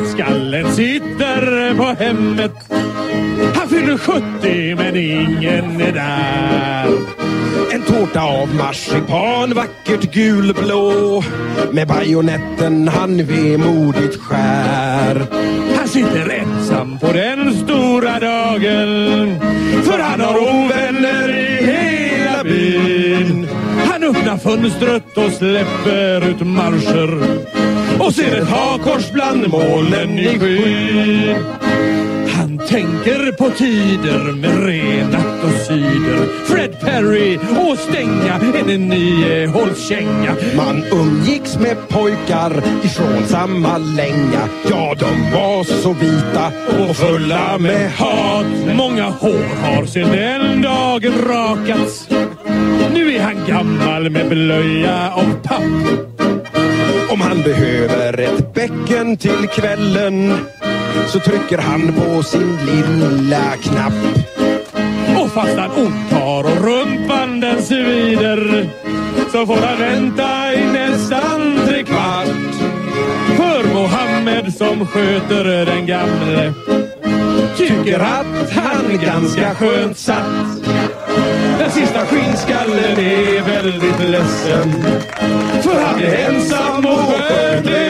Skallen sitter på hemmet. Han fyller 70 men ingen är där. En tårta av marsipan, vackert gulblå. Med bajonetten han vemodigt skär. Han sitter ensam på den stora dagen. För han har ovänner i hela byn. Han öppnar fönstret och släpper ut marscher. Och ser ett hakkors bland molnen i skyn. Han tänker på tider med renat och syder. Fred Perry och stänga en niohålskänga. Man umgicks med pojkar ifrån samma länga. Ja, de var så vita och fulla med hat. Många hår har sedan den dagen rakats. Nu är han gammal med blöja av papp. Om han behöver ett bäcken till kvällen så trycker han på sin lilla knapp. Och fast han otar och rumpan den svider så får han vänta i nästan 3 kvart. För Mohammed som sköter den gamle tycker att han ganska skönt satt. Den sista skinnskallen är väldigt ledsen. För han är ensam och sköter